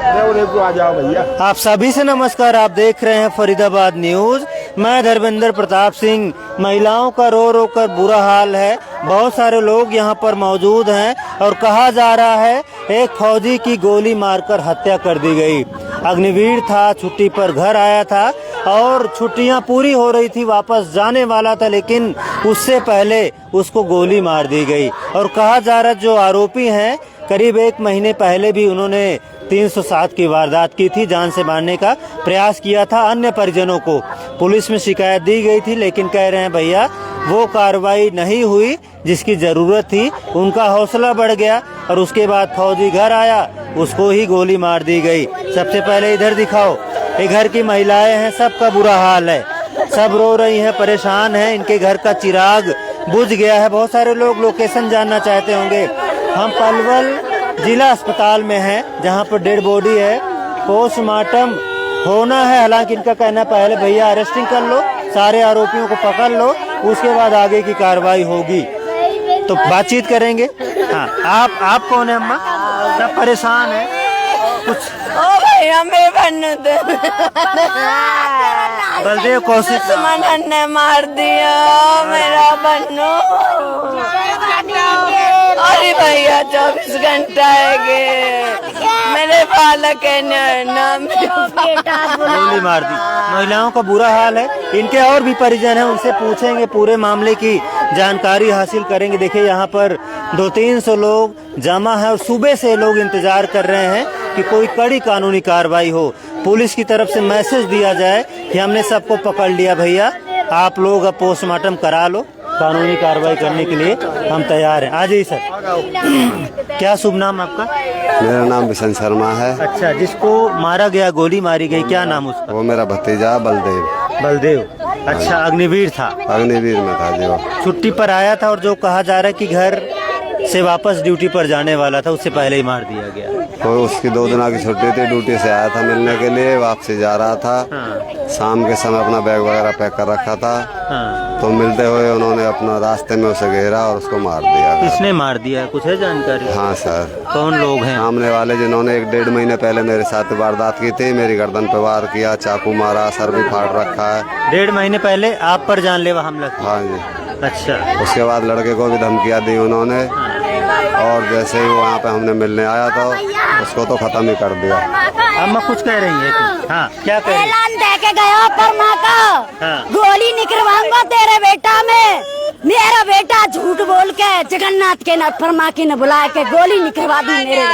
आ जाओ भैया। आप सभी से नमस्कार। आप देख रहे हैं फरीदाबाद न्यूज। मैं धर्मेंद्र प्रताप सिंह। महिलाओं का रो रो कर बुरा हाल है। बहुत सारे लोग यहां पर मौजूद हैं और कहा जा रहा है एक फौजी की गोली मारकर हत्या कर दी गई। अग्निवीर था, छुट्टी पर घर आया था और छुट्टियां पूरी हो रही थी, वापस जाने वाला था, लेकिन उससे पहले उसको गोली मार दी गई। और कहा जा रहा जो आरोपी हैं, करीब 1 महीने पहले भी उन्होंने 307 की वारदात की थी, जान से मारने का प्रयास किया था। अन्य परिजनों को पुलिस में शिकायत दी गई थी, लेकिन कह रहे हैं भैया वो कार्रवाई नहीं हुई जिसकी जरूरत थी। उनका हौसला बढ़ गया और उसके बाद फौजी घर आया, उसको ही गोली मार दी गई। सबसे पहले इधर दिखाओ, ये घर की महिलाएं हैं, सबका बुरा हाल है, सब रो रही हैं, परेशान हैं। इनके घर का चिराग बुझ गया है। बहुत सारे लोग लोकेशन जानना चाहते होंगे। हम पलवल जिला अस्पताल में हैं, जहां पर डेड बॉडी है, पोस्टमार्टम होना है। हालांकि इनका कहना पहले भैया अरेस्टिंग कर लो, सारे आरोपियों को पकड़ लो, उसके बाद आगे की कार्रवाई होगी। तो बातचीत करेंगे। हाँ, आप कौन है अम्मा? सब परेशान है कुछ? ओ भैया मेरे बन्नू बलदेव कौशिक दुश्मन ने मार दिया मेरा बन्नू। अरे भैया 24 घंटा है मेरे बालक है नाम गोली मार दी। महिलाओं का बुरा हाल है। इनके और भी परिजन हैं, उनसे पूछेंगे, पूरे मामले की जानकारी हासिल करेंगे। देखिए यहाँ पर 200-300 लोग जमा है और सुबह से लोग इंतजार कर रहे हैं कि कोई कड़ी कानूनी कार्रवाई हो। पुलिस की तरफ से मैसेज दिया जाए कि हमने सबको पकड़ लिया भैया, आप लोग अब पोस्टमार्टम करा लो, कानूनी कार्रवाई करने के लिए हम तैयार हैं। आ जाइए सर। क्या शुभ नाम आपका? मेरा नाम बिशन शर्मा है। अच्छा, जिसको मारा गया, गोली मारी गई, क्या नाम उसका? वो मेरा भतीजा बलदेव। बलदेव, अच्छा, अग्निवीर था? अग्निवीर में था जी। वो छुट्टी पर आया था और जो कहा जा रहा है कि घर से वापस ड्यूटी पर जाने वाला था, उससे पहले ही मार दिया गया। तो उसकी 2 दिन की छुट्टी थी, ड्यूटी से आया था मिलने के लिए, वापसी जा रहा था। हाँ। शाम के समय अपना बैग वगैरह पैक कर रखा था। हाँ। तो मिलते हुए उन्होंने अपना रास्ते में उसे घेरा और उसको मार दिया। किसने मार दिया, कुछ है जानकारी? हाँ सर। कौन लोग हैं? सामने वाले जिन्होंने 1-1.5 महीने पहले मेरे साथ वारदात की थी, मेरी गर्दन पे वार किया, चाकू मारा, सर भी फाड़ रखा है। 1.5 महीने पहले आप पर जानलेवा हमला किया? हाँ जी। अच्छा। उसके बाद लड़के को भी धमकियाँ दी उन्होंने, और जैसे ही वो वहाँ पे हमने मिलने आया तो उसको तो खत्म ही कर दिया। अम्मा कुछ कह रही है? हाँ, क्या कह रही है? ऐलान दे के गया परमा का, हाँ। गोली निकलवाऊंगा तेरे बेटा में। मेरा बेटा झूठ बोल के जगन्नाथ के नाथ परमा की ने बुला के गोली निकलवा दी मेरे।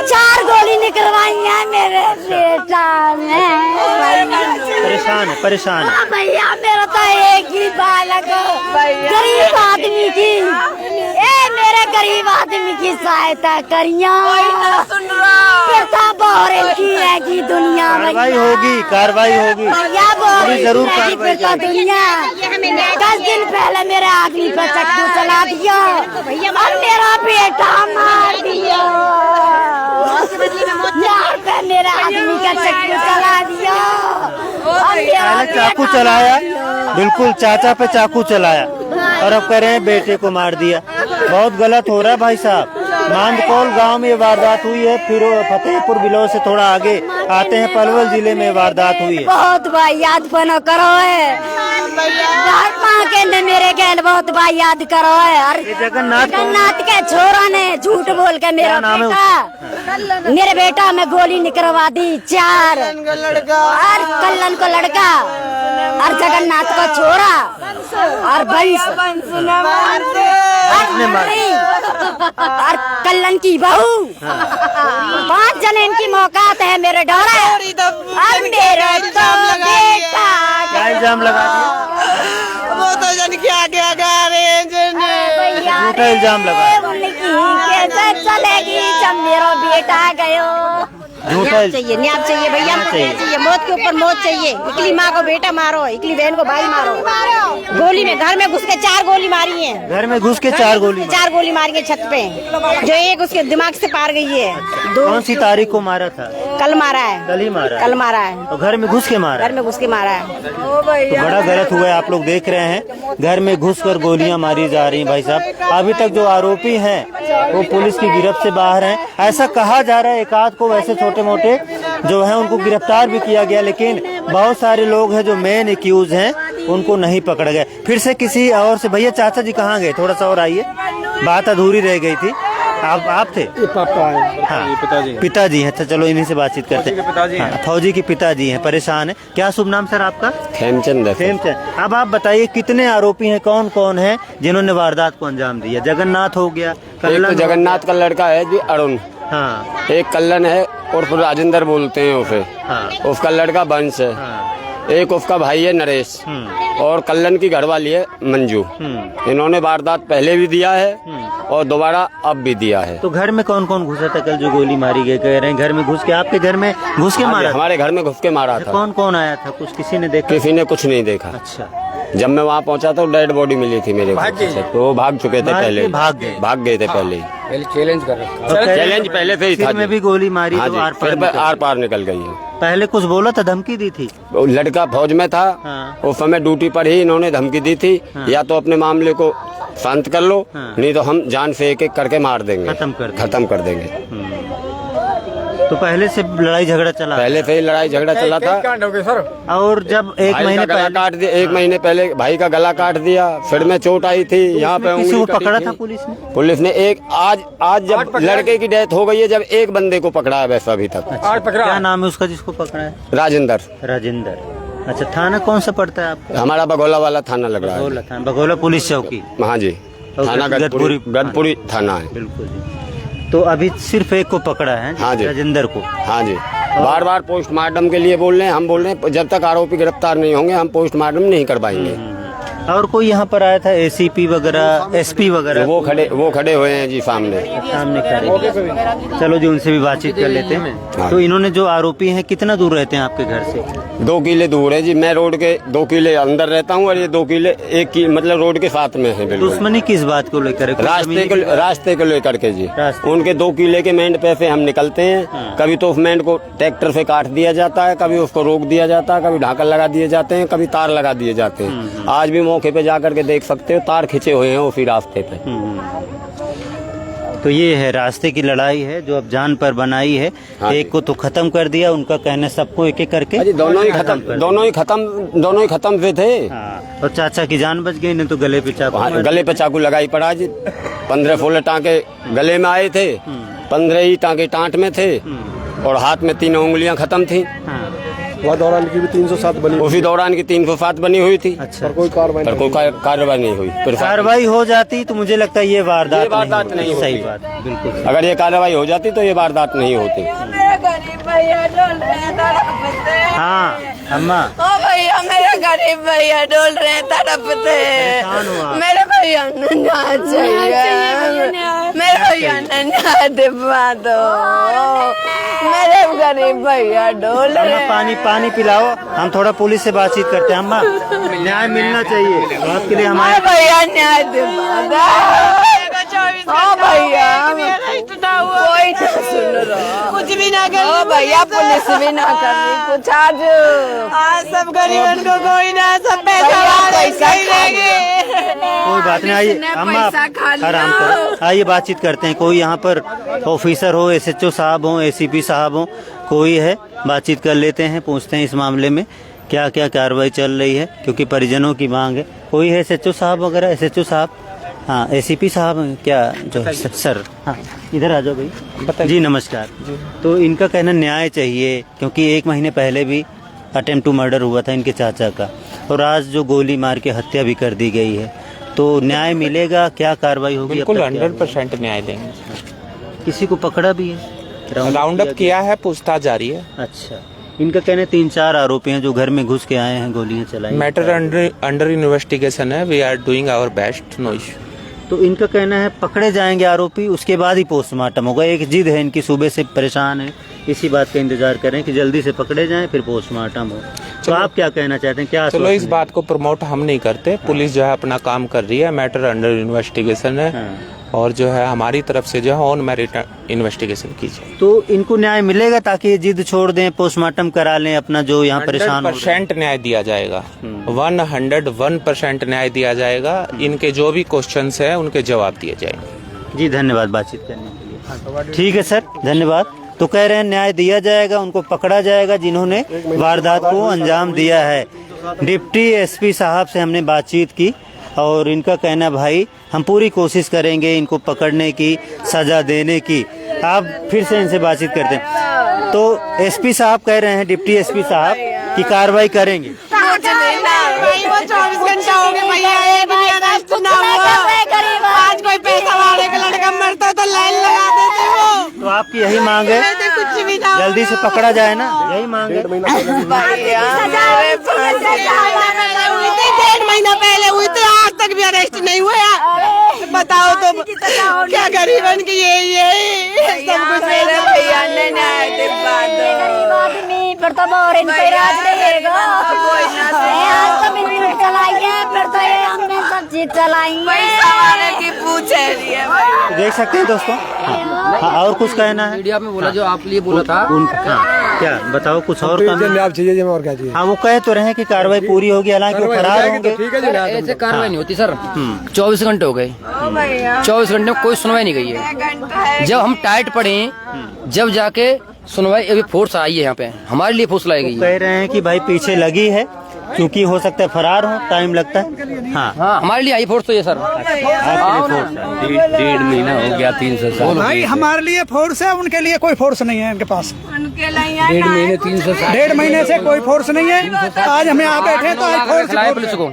4 गोली निकलवाई है मेरे बेटा में। परेशान है। भैया मेरा तो एक ही बालक, गरीब आदमी की, मेरे गरीब आदमी की सहायता करिया। की है कि दुनिया कार्रवाई होगी, कार्रवाई होगी, जरूर कार्रवाई दुनिया। 10 दिन पहले मेरे आदमी पर चक्कू चला दिया और मेरा बेटा मार दिया। मेरा आदमी का चक्कू चला दिया और चाकू चलाया, बिल्कुल चाचा पे चाकू चलाया और अब कह रहे हैं बेटे को मार दिया। बहुत गलत हो रहा है भाई साहब। मांदकोल गांव में वारदात हुई है, फिर फतेहपुर बिलौर से थोड़ा आगे आते हैं, पलवल जिले में वारदात हुई है। बहुत भाई याद बनो करो है के मेरे गैल बहुत भाई याद करो है। और जगन्नाथ के छोरा ने झूठ बोल के मेरे बेटा में गोली निकलवा दी 4, और कल्लन को लड़का और जगन्नाथ को छोरा और और कल्लन की बहू, 5 जने इनकी मौकात है मेरे डोरा। और मेरा बेटा क्या इल्जाम लगा दिया? वो तो जन क्या झूठा इल्जाम लगा। कैसे चलेगी जब मेरा बेटा गयो? चाहिए, न्याय चाहिए भैया, चाहिए, मौत के ऊपर मौत चाहिए। इकली माँ को बेटा मारो, इकली बहन को भाई मारो। गोली में घर में घुस के 4 गोली मारी है। घर में घुस के 4 गोली? 4 गोली मारी है छत पे, जो एक उसके दिमाग से पार गई है। कौन सी तारीख को मारा था? कल मारा है। कल ही मारा? कल मारा है। तो घर में घुस के मारा? घर में घुस के मारा है। तो बड़ा गलत हुआ है। आप लोग देख रहे हैं, घर में घुसकर गोलियां मारी जा रही हैं। भाई साहब, अभी तक जो आरोपी हैं वो पुलिस की गिरफ्त से बाहर हैं। ऐसा कहा जा रहा है, एक आध को वैसे छोटे छोटे मोटे जो हैं उनको गिरफ्तार भी किया गया, लेकिन बहुत सारे लोग हैं जो मेन एक्यूज हैं उनको नहीं पकड़ गए। फिर से किसी और से, भैया चाचा जी कहाँ गए, थोड़ा सा और आइए, बात अधूरी रह गई थी। आप थे? पापा है, हाँ, पिताजी हैं। तो चलो इन्हीं से बातचीत करते हैं। फौजी के पिताजी हैं, परेशान हैं। क्या शुभ नाम सर आपका? खेमचंद है। खेमचंद। अब आप बताइए कितने आरोपी हैं, कौन कौन है जिन्होंने वारदात को अंजाम दिया? जगन्नाथ हो गया, एक तो जगन्नाथ का लड़का है जी अरुण, हाँ, एक कल्लन है और फिर राजेंद्र बोलते हैं उसे, हाँ, उसका लड़का वंश है, हाँ, एक उसका भाई है नरेश, और कल्लन की घरवाली है मंजू। इन्होंने वारदात पहले भी दिया है और दोबारा अब भी दिया है। तो घर में कौन कौन घुसा था कल जो गोली मारी गई? कह रहे हैं घर में घुस के, आपके घर में घुस के मारा? हमारे घर में घुस के मारा था। कौन कौन आया था, कुछ किसी ने देखा? किसी ने कुछ नहीं देखा। अच्छा, जब मैं वहाँ पहुँचा तो डेड बॉडी मिली थी मेरे घर से, तो वो भाग चुके थे पहले, भाग गए थे पहले ही। चैलेंज कर रखा तो चैलेंज पहले से ही था। सिर में भी गोली मारी हाँ तो जी, आर पार निकल गई है। पहले कुछ बोला था, धमकी दी थी? वो लड़का फौज में था, हाँ। उस समय ड्यूटी पर ही इन्होंने धमकी दी थी, या तो अपने मामले को शांत कर लो, नहीं तो हम जान से एक एक करके मार देंगे, खत्म कर देंगे। तो पहले से लड़ाई झगड़ा चला? पहले से ही लड़ाई झगड़ा चला था। और जब एक महीने पहले काट दिया, एक महीने पहले भाई का गला काट दिया, फिर में चोट आई थी यहाँ पे। किसी को पकड़ा था पुलिस ने? पुलिस ने एक आज जब लड़के की डेथ हो गई है, जब एक बंदे को पकड़ा है वैसा अभी तक। क्या नाम है उसका जिसको पकड़ा है? राजेंद्र। अच्छा, थाना कौन सा पड़ता है आपका? हमारा बगोला वाला थाना लग रहा है। बगोला पुलिस चौकी? हाँ जी, थाना गदपुरी थाना है। बिल्कुल जी। तो अभी सिर्फ एक को पकड़ा है? हाँ जी, राजेंद्र को। हाँ जी, बार बार पोस्टमार्टम के लिए बोल रहे हैं, हम बोल रहे हैं जब तक आरोपी गिरफ्तार नहीं होंगे हम पोस्टमार्टम नहीं करवाएंगे। और कोई यहाँ पर आया था, एसीपी वगैरह, एसपी वगैरह? वो खड़े हुए हैं जी सामने खड़े। चलो जी, उनसे भी बातचीत कर लेते हैं। हाँ। तो इन्होंने जो आरोपी हैं कितना दूर रहते हैं आपके घर से? 2 किले दूर है जी। मैं रोड के 2 किले अंदर रहता हूँ और ये 2 किले मतलब रोड के साथ में है। बिल्कुल। दुश्मनी किस बात को लेकर? रास्ते को लेकर के जी। उनके 2 किले के मेंढ पे से हम निकलते हैं, कभी तो उस मेंढ को ट्रैक्टर से काट दिया जाता है, कभी उसको रोक दिया जाता है, कभी ढाकल लगा दिए जाते हैं, कभी तार लगा दिए जाते हैं। आज भी मौके पे जाकर के देख सकते हो, तार खिंचे हुए हैं उसी रास्ते पे। तो ये है रास्ते की लड़ाई है जो अब जान पर बनाई है। हाँ, एक को तो खत्म कर दिया, उनका कहना सबको एक एक करके दोनों ही खत्म से थे। हाँ। और चाचा की जान बच गई, नहीं तो गले पे चाकू, गले पे चाकू लगाई पड़ा जी। 15-16 टाँके गले में आए थे, 15 ही टाँके टाँट में थे, और हाथ में 3 उंगलियां खत्म थी। वह दौरान की भी 307 बनी, उसी दौरान की 307 बनी हुई थी। अच्छा। पर कोई कार्रवाई नहीं हुई। कार्रवाई हो जाती तो मुझे लगता है ये वारदात नहीं होती। सही बात, बिल्कुल। अगर ये कार्रवाई हो जाती तो ये वारदात नहीं होती। हाँ अम्मा, भैया मेरे गरीब भैया डोल रहे हैं, तड़पते हैं। मेरे भैया ने न्याय चाहिए, मेरे भैया ने न्याय दिलवा दो। मेरे गरीब भैया डोल रहे हैं। पानी पिलाओ, हम थोड़ा पुलिस से बातचीत करते हैं। अम्मा, न्याय मिलना चाहिए आपके लिए, हमारे भैया न्याय दिलवा दो। हाँ भैया, कोई ना सुन रहा, कुछ भी ना कर भैया, पुलिस भी ना कर रही कुछ। आज सब गरीबों को कोई ना, सब पैसा कोई बात नहीं। आइए अम्मा, आराम करो, आइए बातचीत करते हैं। कोई यहाँ पर ऑफिसर हो, SHO साहब हो, ACP साहब हो, कोई है, बातचीत कर लेते हैं, पूछते हैं इस मामले में क्या क्या कार्रवाई चल रही है, क्योंकि परिजनों की मांग है। कोई है SHO साहब वगैरह? SHO साहब, हाँ, ACP साहब क्या जो सर, हाँ इधर आ जाओ भाई जी, नमस्कार जी। तो इनका कहना न्याय चाहिए, क्योंकि 1 महीने पहले भी अटेम्प्ट टू मर्डर हुआ था इनके चाचा का, और आज जो गोली मार के हत्या भी कर दी गई है। तो न्याय मिलेगा? क्या कार्रवाई होगी? बिल्कुल 100% न्याय देंगे। किसी को पकड़ा भी है? राउंड अप किया है, पूछताछ जारी है। अच्छा, इनका कहना 3-4 आरोपी हैं जो घर में घुस के आए हैं, गोलियां चलाई। मैटर अंडर इन्वेस्टिगेशन है, we are doing our best, no issue. तो इनका कहना है पकड़े जाएंगे आरोपी, उसके बाद ही पोस्टमार्टम होगा। एक जिद है इनकी, सुबह से परेशान है, इसी बात का इंतजार करें कि जल्दी से पकड़े जाएं, फिर पोस्टमार्टम हो। तो आप क्या कहना चाहते हैं? क्या चलो, इस बात को प्रमोट हम नहीं करते। पुलिस जो है अपना काम कर रही है, मैटर अंडर इन्वेस्टिगेशन है, और जो है हमारी तरफ से जो है ऑन मेरिट इन्वेस्टिगेशन कीजिए। तो इनको न्याय मिलेगा ताकि ये जिद छोड़ दें, पोस्टमार्टम करा लें अपना, जो यहाँ परेशान? 100% न्याय दिया जाएगा, 101% न्याय दिया जाएगा। इनके जो भी क्वेश्चंस है उनके जवाब दिए जाएंगे। जी धन्यवाद बातचीत करने के लिए। ठीक है सर, धन्यवाद। तो कह रहे हैं न्याय दिया जाएगा, उनको पकड़ा जाएगा जिन्होंने वारदात को अंजाम दिया है। डिप्टी एसपी साहब से हमने बातचीत की और इनका कहना भाई हम पूरी कोशिश करेंगे इनको पकड़ने की, सजा देने की। आप फिर से इनसे बातचीत करते हैं। तो एसपी साहब कह रहे हैं, डिप्टी एसपी साहब की कार्रवाई करेंगे। वो 24 घंटा हो गए भैया, एक भी अरेस्ट ना हुआ। आज कोई पैसा वाले का लड़का मरता तो लाइन लगा देते वो। तो आपकी यही मांग है कुछ भी ना जल्दी से पकड़ा जाए ना, यही मांग है। 1.5 महीना पहले हुई थी, आज तक भी अरेस्ट नहीं हुआ। बताओ तो क्या गरीबन की ये सब कुछ भैया गरीब आदमी पर तो और इनको राज रहेगा। आज तो मिनट चलाई है, फिर तो ये हमने सब चीज चलाई है की पूछे देख सकते हैं दोस्तों। हाँ, और कुछ कहना है? मीडिया में बोला जो आप लिए बोला था क्या बताओ, कुछ और न्याय चाहिए जी, और क्या चाहिए? हाँ, वो कह तो रहे हैं कि कार्रवाई पूरी होगी, हालांकि वो फरार होंगे। ठीक है जी, ऐसे कार्रवाई नहीं होती सर। 24 घंटे हो गए, 24 घंटे में कोई सुनवाई नहीं गई है। जब हम टाइट पड़े जब जाके सुनवाई, अभी फोर्स आई है यहाँ पे, हमारे लिए फोर्स लाई गई है। कह रहे हैं कि भाई पीछे लगी है, क्योंकि हो सकता है फरार हो, टाइम लगता है। हाँ, हमारे लिए आई फोर्स तो ये सर। 1.5 महीना हो गया, 300 भाई हमारे लिए फोर्स है, उनके लिए कोई फोर्स नहीं है इनके पास। 1.5 महीने 300 1.5 महीने से कोई फोर्स नहीं है। आज हमें यहाँ बैठे तो आज फोर्स पुलिस को,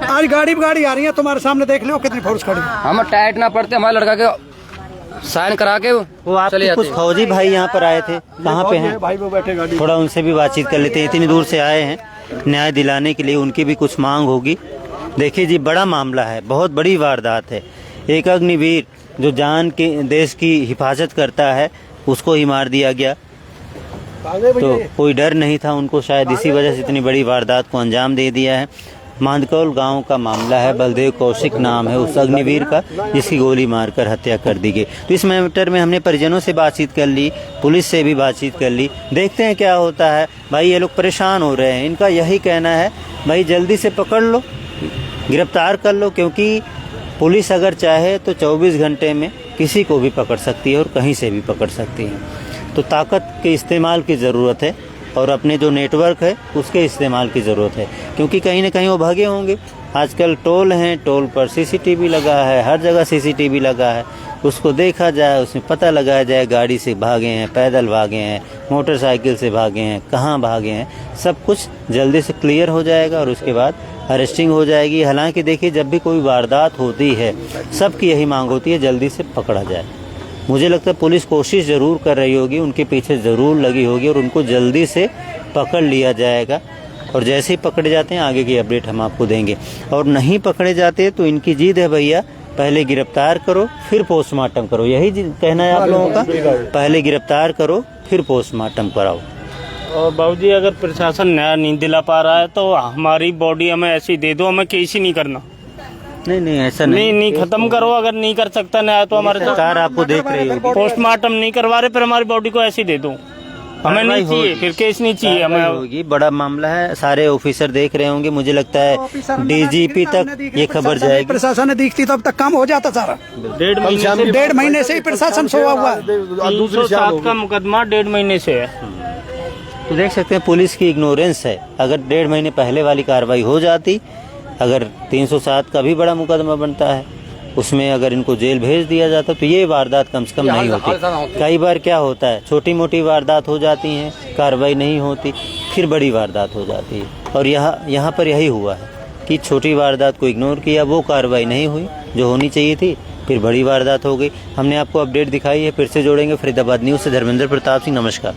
आज गाड़ी आ रही है, तुम्हारे सामने देख लो कितनी फोर्स खड़ी है। हम टाइट ना पड़ते, हमारे लड़का के साइन करा के वो आपके कुछ फौजी भाई यहाँ पर आए थे, कहाँ पे हैं? भाई वो बैठे गाड़ी। थोड़ा उनसे भी बातचीत कर लेते हैं, इतनी दूर से आए हैं न्याय दिलाने के लिए, उनकी भी कुछ मांग होगी। देखिए जी, बड़ा मामला है, बहुत बड़ी वारदात है। एक अग्निवीर जो जान के देश की हिफाजत करता है, उसको ही मार दिया गया। तो कोई डर नहीं था उनको, शायद इसी वजह से इतनी बड़ी वारदात को अंजाम दे दिया है। मांदकौल गांव का मामला है, बलदेव कौशिक नाम है उस अग्निवीर का, जिसकी गोली मारकर हत्या कर दी गई। तो इस मैटर में हमने परिजनों से बातचीत कर ली, पुलिस से भी बातचीत कर ली, देखते हैं क्या होता है। भाई ये लोग परेशान हो रहे हैं, इनका यही कहना है भाई जल्दी से पकड़ लो, गिरफ्तार कर लो, क्योंकि पुलिस अगर चाहे तो 24 घंटे में किसी को भी पकड़ सकती है और कहीं से भी पकड़ सकती है। तो ताकत के इस्तेमाल की ज़रूरत है और अपने जो नेटवर्क है उसके इस्तेमाल की ज़रूरत है, क्योंकि कहीं ना कहीं वो भागे होंगे। आजकल टोल हैं, टोल पर सीसीटीवी लगा है, हर जगह सीसीटीवी लगा है, उसको देखा जाए, उसमें पता लगाया जाए गाड़ी से भागे हैं, पैदल भागे हैं, मोटरसाइकिल से भागे हैं, कहाँ भागे हैं, सब कुछ जल्दी से क्लियर हो जाएगा और उसके बाद अरेस्टिंग हो जाएगी। हालांकि देखिए, जब भी कोई वारदात होती है सबकी यही मांग होती है जल्दी से पकड़ा जाए। मुझे लगता है पुलिस कोशिश ज़रूर कर रही होगी, उनके पीछे ज़रूर लगी होगी और उनको जल्दी से पकड़ लिया जाएगा। और जैसे ही पकड़े जाते हैं आगे की अपडेट हम आपको देंगे, और नहीं पकड़े जाते तो इनकी जिद है भैया पहले गिरफ्तार करो फिर पोस्टमार्टम करो। यही कहना है आप लोगों का, पहले गिरफ्तार करो फिर पोस्टमार्टम कराओ। और बाबूजी, अगर प्रशासन न्याय नहीं दिला पा रहा है तो हमारी बॉडी हमें ऐसी दे दो, हमें केस ही नहीं करना। नहीं ऐसा नहीं, खत्म करो। अगर नहीं कर सकता न्याय तो हमारे सरकार आपको देख रही होगी। पोस्टमार्टम नहीं करवा रहे, फिर हमारी बॉडी को ऐसी दे दो, हमें नहीं चाहिए, फिर केस नहीं चाहिए हमें। होगी, बड़ा मामला है, सारे ऑफिसर देख रहे होंगे, मुझे लगता है डीजीपी तक ये खबर जाएगी। प्रशासन ने दिखती तो अब तक काम हो जाता सारा। 1.5 महीने से ही प्रशासन सोया हुआ है। 307 का मुकदमा 1.5 महीने से है। तो देख सकते हैं पुलिस की इग्नोरेंस है। अगर 1.5 महीने पहले वाली कार्रवाई हो जाती, अगर 307 का भी बड़ा मुकदमा बनता है, उसमें अगर इनको जेल भेज दिया जाता तो ये वारदात कम से कम नहीं होती। कई बार क्या होता है, छोटी मोटी वारदात हो जाती हैं, कार्रवाई नहीं होती, फिर बड़ी वारदात हो जाती है। और यहाँ पर यही हुआ है कि छोटी वारदात को इग्नोर किया, वो कार्रवाई नहीं हुई जो होनी चाहिए थी, फिर बड़ी वारदात हो गई। हमने आपको अपडेट दिखाई है, फिर से जोड़ेंगे। फरीदाबाद न्यूज़ से धर्मेंद्र प्रताप सिंह, नमस्कार।